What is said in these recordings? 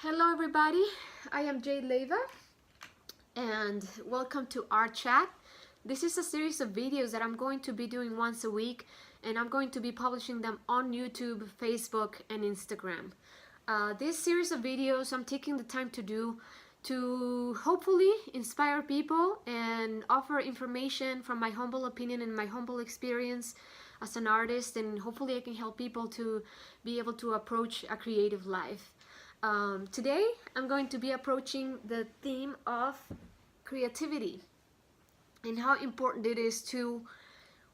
Hello everybody, I am Jade Leyva and welcome to ArtChat. This is a series of videos that I'm going to be doing once a week, and I'm going to be publishing them on YouTube, Facebook and Instagram. This series of videos I'm taking the time to do to hopefully inspire people and offer information from my humble opinion and my humble experience as an artist, and hopefully I can help people to be able to approach a creative life. Today I'm going to be approaching the theme of creativity and how important it is to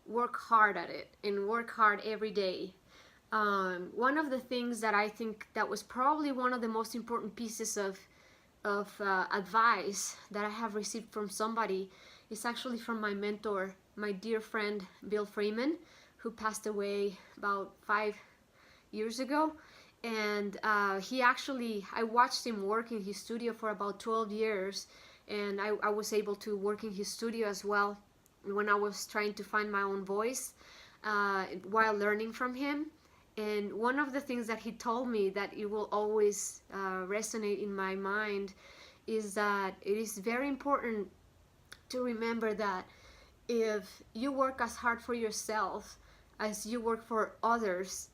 work hard at it and work hard every day. One of the things that I think that was probably one of the most important pieces of advice that I have received from somebody is actually from my mentor, my dear friend Bill Freeman, who passed away about 5 years ago. And I watched him work in his studio for about 12 years, and I was able to work in his studio as well when I was trying to find my own voice while learning from him. And one of the things that he told me that it will always resonate in my mind is that it is very important to remember that if you work as hard for yourself as you work for others,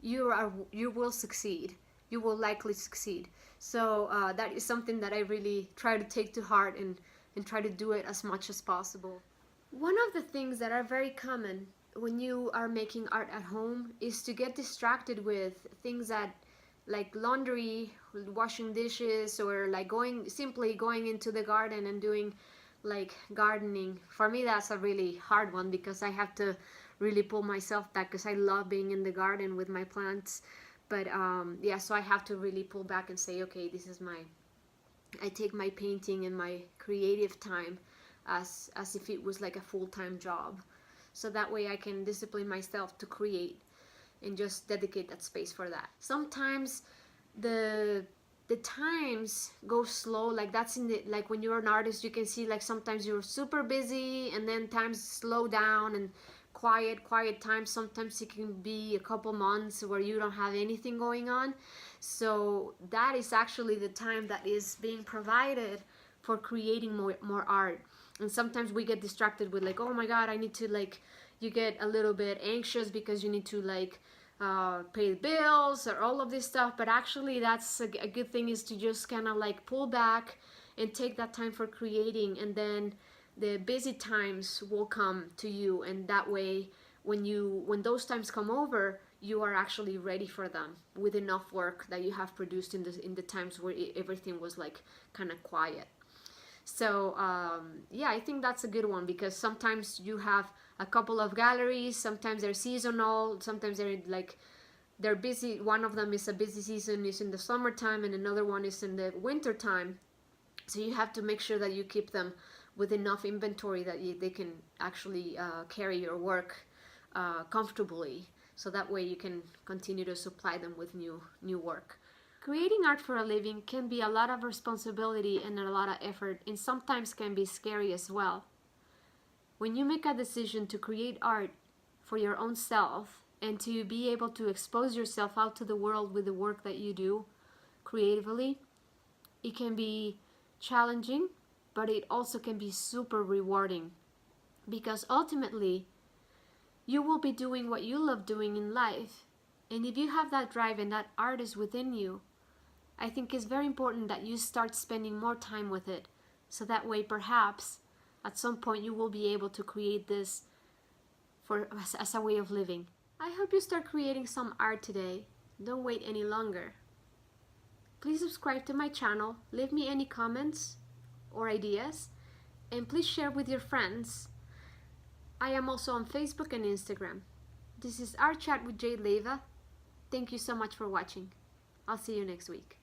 you will succeed. You will likely succeed. So that is something that I really try to take to heart and try to do it as much as possible. One of the things that are very common when you are making art at home is to get distracted with things that, like laundry, washing dishes, or like simply going into the garden and doing like gardening. For me that's a really hard one because I have to really pull myself back because I love being in the garden with my plants. But yeah, so I have to really pull back and say, okay, I take my painting and my creative time as if it was like a full-time job. So that way I can discipline myself to create and just dedicate that space for that. Sometimes the times go slow, like that's like when you're an artist, you can see like sometimes you're super busy and then times slow down, and quiet times, sometimes it can be a couple months where you don't have anything going on. So that is actually the time that is being provided for creating more art. And sometimes we get distracted with like, oh my god, I need to, like, you get a little bit anxious because you need to like pay the bills or all of this stuff. But actually that's a good thing, is to just kind of like pull back and take that time for creating, and then the busy times will come to you, and that way when those times come over, you are actually ready for them with enough work that you have produced in the times where everything was like kind of quiet. So yeah, I think that's a good one, because sometimes you have a couple of galleries, sometimes they're seasonal, sometimes they're busy. One of them is a busy season, is in the summertime, and another one is in the winter time. So you have to make sure that you keep them with enough inventory that they can actually carry your work comfortably, so that way you can continue to supply them with new work. Creating art for a living can be a lot of responsibility and a lot of effort, and sometimes can be scary as well. When you make a decision to create art for your own self and to be able to expose yourself out to the world with the work that you do creatively, it can be challenging, but it also can be super rewarding, because ultimately you will be doing what you love doing in life. And if you have that drive and that art is within you, I think it's very important that you start spending more time with it, so that way perhaps at some point you will be able to create this as a way of living. I hope you start creating some art today. Don't wait any longer. Please subscribe to my channel, leave me any comments or ideas, and please share with your friends. I am also on Facebook and Instagram. This is ArtChat with Jade Leyva. Thank you so much for watching. I'll see you next week.